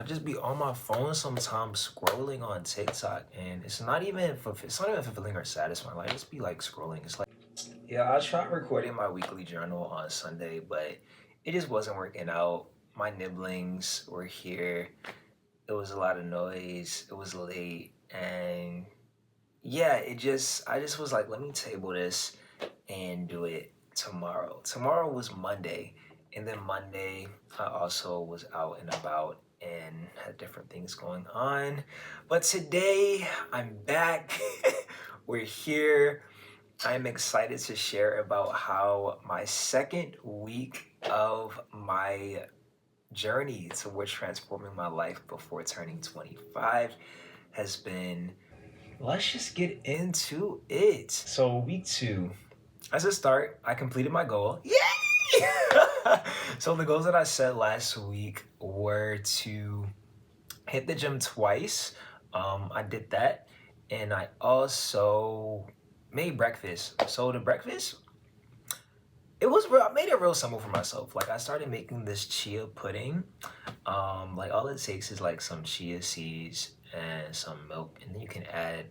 I just be on my phone sometimes scrolling on TikTok, and it's not even fulfilling or satisfying. Like I just be like scrolling. It's like, yeah, I tried recording my weekly journal on Sunday, but it just wasn't working out. My nibblings were here. It was a lot of noise. It was late, and yeah, I just was like, let me table this and do it tomorrow. Tomorrow was Monday, and then Monday I also was out and about and had different things going on. But today I'm back. We're here. I'm excited to share about how my second week of my journey towards transforming my life before turning 25 has been. Let's just get into it. So, week two, as a start, I completed my goal. Yay! So, the goals that I set last week were to hit the gym twice. I did that. And I also made breakfast. So, the breakfast, it was real. I made it real simple for myself. Like, I started making this chia pudding. Like, all it takes is like some chia seeds and some milk, and then you can add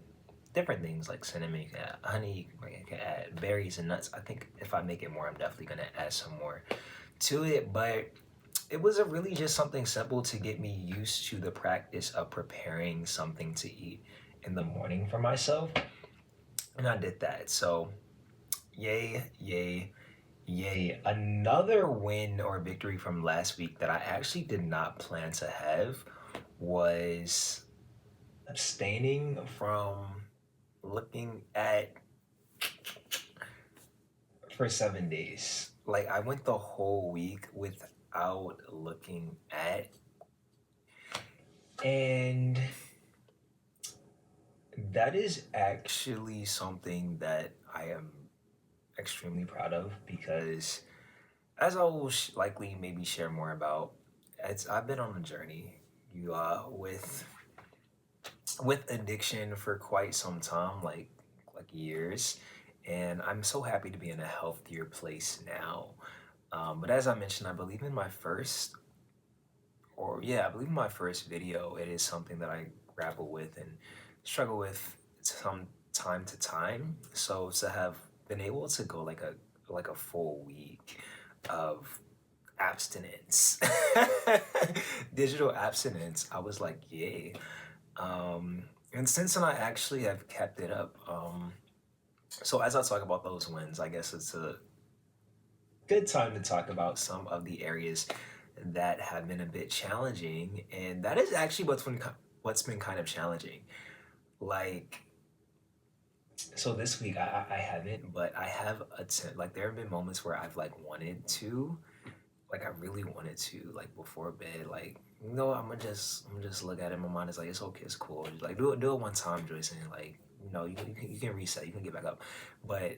different things like cinnamon, you can add honey, you can add berries and nuts. I think if I make it more, I'm definitely gonna add some more to it. But it was a really just something simple to get me used to the practice of preparing something to eat in the morning for myself. And I did that. So yay, yay, yay. Another win or victory from last week that I actually did not plan to have was abstaining from looking at for 7 days. Like I went the whole week without looking at, and that is actually something that I am extremely proud of because, as I will likely maybe share more about, I've been on a journey, with addiction for quite some time, like years, and I'm so happy to be in a healthier place now. But as I mentioned, I believe in my first, or yeah, I believe in my first video, it is something that I grapple with and struggle with from time to time. So to have been able to go like a full week of abstinence, digital abstinence, I was like, yay. And since then, I actually have kept it up. So as I talk about those wins, I guess it's a good time to talk about some of the areas that have been a bit challenging, and that is actually what's been kind of challenging. Like, so this week I haven't, but I have like there have been moments where I've like wanted to, like I really wanted to, like before bed, like I'm gonna just look at it. My mind is like, it's okay, it's cool. Just, like do it one time, Joyce, and like you can reset, you can get back up. But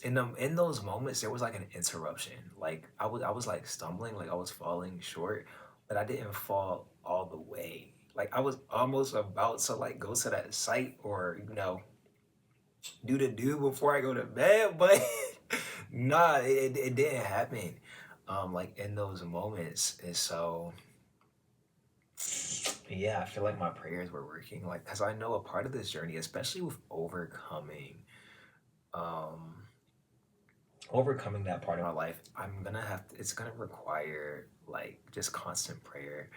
in those moments there was like an interruption. Like I was like stumbling, like I was falling short, but I didn't fall all the way. Like I was almost about to like go to that site or do the do before I go to bed, but nah, it didn't happen. Like in those moments, and so yeah, I feel like my prayers were working. Like, cause I know a part of this journey, especially with um, overcoming that part of my life, it's gonna require like just constant prayer.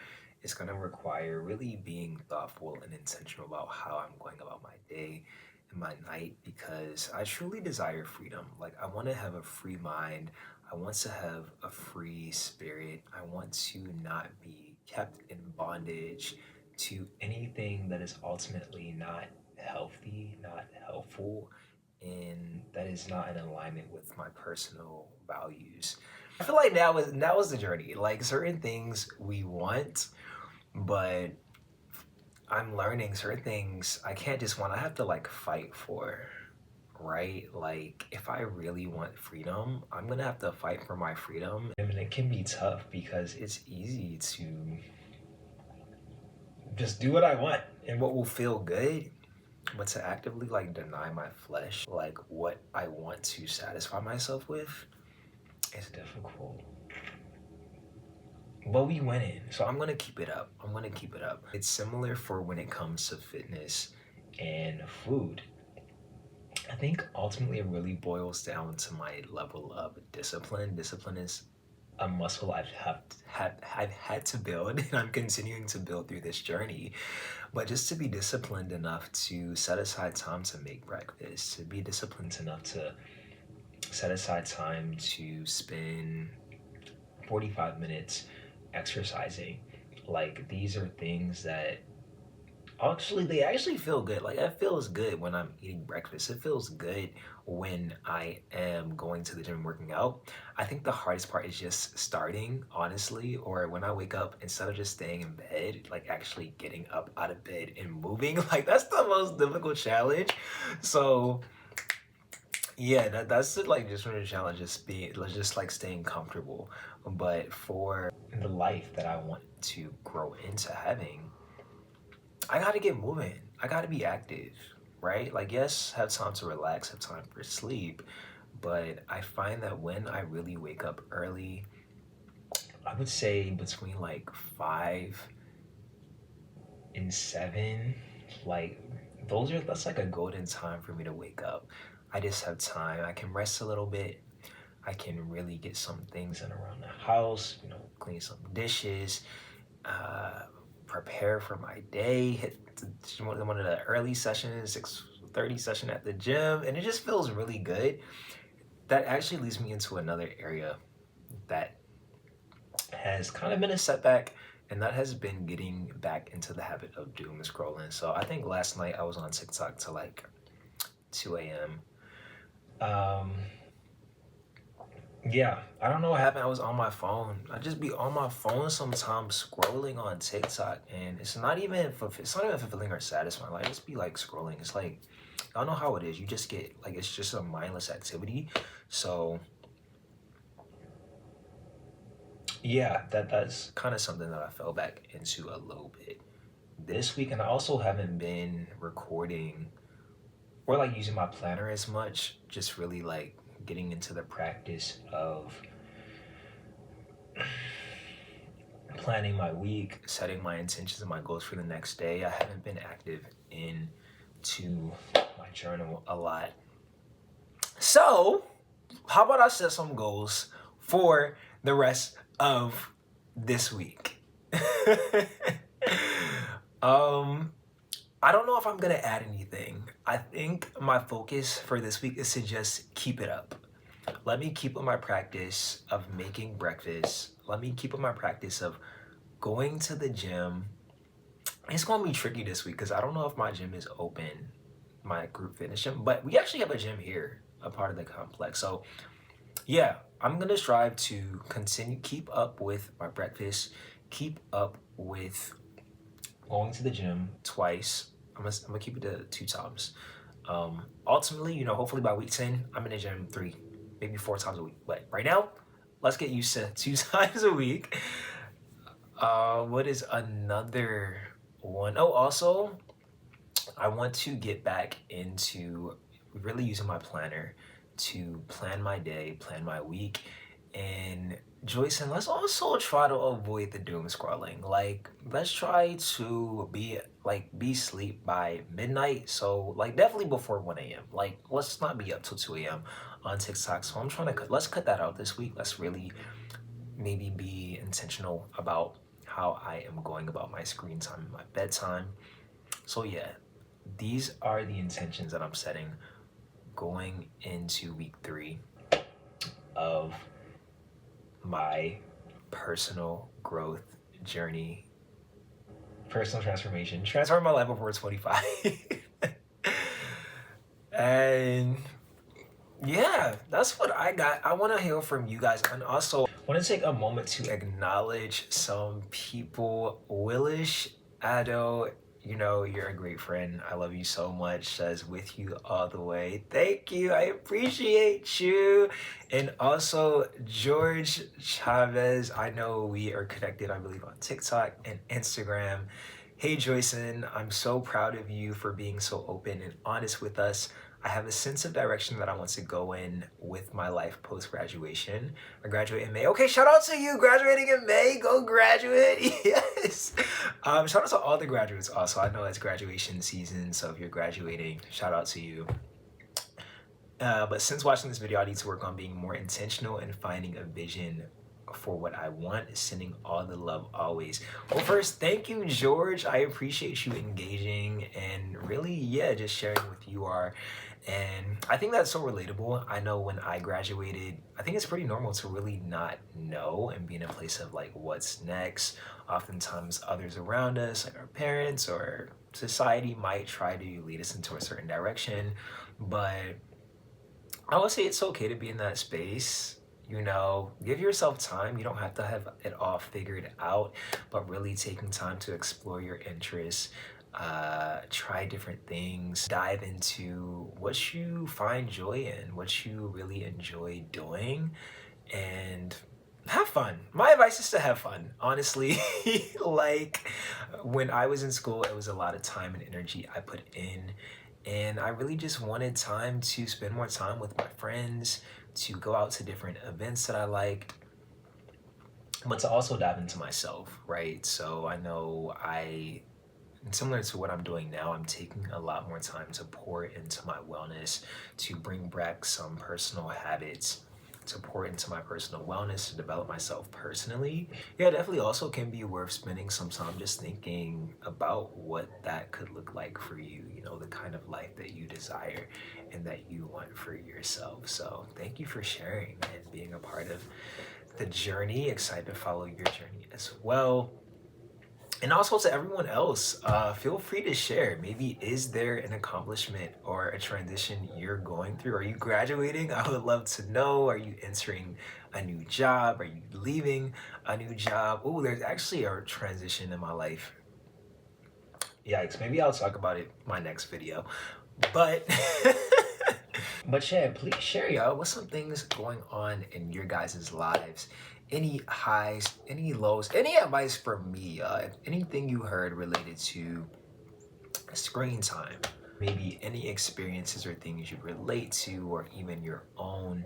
It's gonna require really being thoughtful and intentional about how I'm going about my day and my night because I truly desire freedom. Like I want to have a free mind. I want to have a free spirit. I want to not be kept in bondage to anything that is ultimately not healthy, not helpful, and that is not in alignment with my personal values. I feel like that was the journey. Like certain things we want, but I'm learning certain things I can't just want. I have to like fight for, right? Like if I really want freedom, I'm gonna have to fight for my freedom. I mean, it can be tough because it's easy to just do what I want and what will feel good, but to actively like deny my flesh, like what I want to satisfy myself with, is difficult. but we went in. So I'm gonna keep it up. I'm gonna keep it up. It's similar for when it comes to fitness and food. I think ultimately it really boils down to my level of discipline. Discipline is a muscle I've had to build and I'm continuing to build through this journey. But just to be disciplined enough to set aside time to make breakfast, to be disciplined enough to set aside time to spend 45 minutes exercising. Like these are things that actually they actually feel good. Like it feels good when I'm eating breakfast. It feels good when I am going to the gym working out. I think the hardest part is just starting, honestly, or when I wake up, instead of just staying in bed, like actually getting up out of bed and moving. Like that's the most difficult challenge. So yeah, that's it, like just one of the challenges being just like staying comfortable. But for the life that I want to grow into having, I gotta get moving. I gotta be active, right? Like, yes, have time to relax, have time for sleep. But I find that when I really wake up early, I would say between like 5 and 7, like that's like a golden time for me to wake up. I just have time. I can rest a little bit. I can really get some things in around the house, clean some dishes, uh, prepare for my day, hit one of the early sessions, 6:30 session at the gym, and it just feels really good. That actually leads me into another area that has kind of been a setback, and that has been getting back into the habit of doom scrolling. So I think last night I was on TikTok till like 2 a.m. Um, Yeah, I don't know what happened. I was on my phone. I just be on my phone sometimes scrolling on TikTok, and it's not even fulfilling or satisfying. Like I just be like scrolling. It's like y'all know how it is. You just get like it's just a mindless activity. So yeah, that's kind of something that I fell back into a little bit this week, and I also haven't been recording or like using my planner as much. Just really like getting into the practice of planning my week, setting my intentions and my goals for the next day. I haven't been active into my journal a lot. So, how about I set some goals for the rest of this week? um, I don't know if I'm gonna add anything. I think my focus for this week is to just keep it up. Let me keep up my practice of making breakfast. Let me keep up my practice of going to the gym. It's gonna be tricky this week because I don't know if my gym is open, my group fitness gym, but we actually have a gym here, a part of the complex. So yeah, I'm gonna strive to keep up with my breakfast, keep up with going to the gym twice. I'm gonna keep it to 2 times. Ultimately, hopefully by week 10, I'm in the gym 3, maybe 4 times a week. But right now, let's get used to 2 times a week. What is another one? Oh, also, I want to get back into really using my planner to plan my day, plan my week. And Joyce, and let's also try to avoid the doom scrolling. Like, let's try to be sleep by midnight. So, like, definitely before 1 a.m. Like, let's not be up till 2 a.m. on TikTok. So, I'm trying to let's cut that out this week. Let's really maybe be intentional about how I am going about my screen time and my bedtime. So yeah, these are the intentions that I'm setting going into week 3 of my personal growth journey, personal transformation, transform my life before 25. And yeah, that's what I got. I want to hear from you guys, and also want to take a moment to acknowledge some people. Willish Ado, you're a great friend. I love you so much. Says with you all the way. Thank you. I appreciate you. And also George Chavez. I know we are connected, I believe, on TikTok and Instagram. Hey Joyson, I'm so proud of you for being so open and honest with us. I have a sense of direction that I want to go in with my life post-graduation. I graduate in May. Okay, shout out to you graduating in May. Go graduate. Yes. Shout out to all the graduates also. I know it's graduation season, so if you're graduating, shout out to you. But since watching this video, I need to work on being more intentional and finding a vision for what I want, sending all the love always. Well, first, thank you, George. I appreciate you engaging and really, yeah, just sharing with you are. And I think that's so relatable. I know when I graduated, I think it's pretty normal to really not know and be in a place of like, what's next? Oftentimes others around us, like our parents or society, might try to lead us into a certain direction. But I would say it's okay to be in that space. You know, give yourself time. You don't have to have it all figured out, but really taking time to explore your interests, try different things, dive into what you find joy in, what you really enjoy doing, and have fun. My advice is to have fun, honestly. Like when I was in school, it was a lot of time and energy I put in, and I really just wanted time to spend more time with my friends, to go out to different events that I liked, but to also dive into myself, right? So I know similar to what I'm doing now, I'm taking a lot more time to pour into my wellness, to bring back some personal habits, to pour into my personal wellness, to develop myself personally. Yeah, definitely also can be worth spending some time just thinking about what that could look like for you, you know, the kind of life that you desire and that you want for yourself. So thank you for sharing and being a part of the journey. Excited to follow your journey as well. And also to everyone else, feel free to share. Maybe is there an accomplishment or a transition you're going through? Are you graduating? I would love to know. Are you entering a new job? Are you leaving a new job? Oh, there's actually a transition in my life. Yikes, maybe I'll talk about it in my next video. But but yeah, please share, y'all. What's some things going on in your guys' lives? Any highs, any lows, any advice from me? Anything you heard related to screen time? Maybe any experiences or things you relate to, or even your own.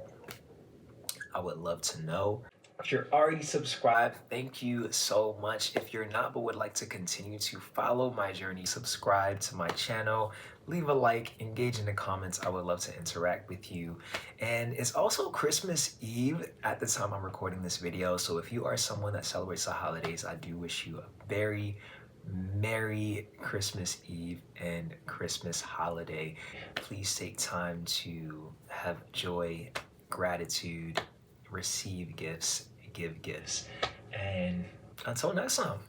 I would love to know. If you're already subscribed, thank you so much. If you're not but would like to continue to follow my journey, subscribe to my channel, leave a like, engage in the comments. I would love to interact with you. And it's also Christmas Eve at the time I'm recording this video. So if you are someone that celebrates the holidays, I do wish you a very Merry Christmas Eve and Christmas holiday. Please take time to have joy, gratitude, receive gifts, give gifts. And until next time.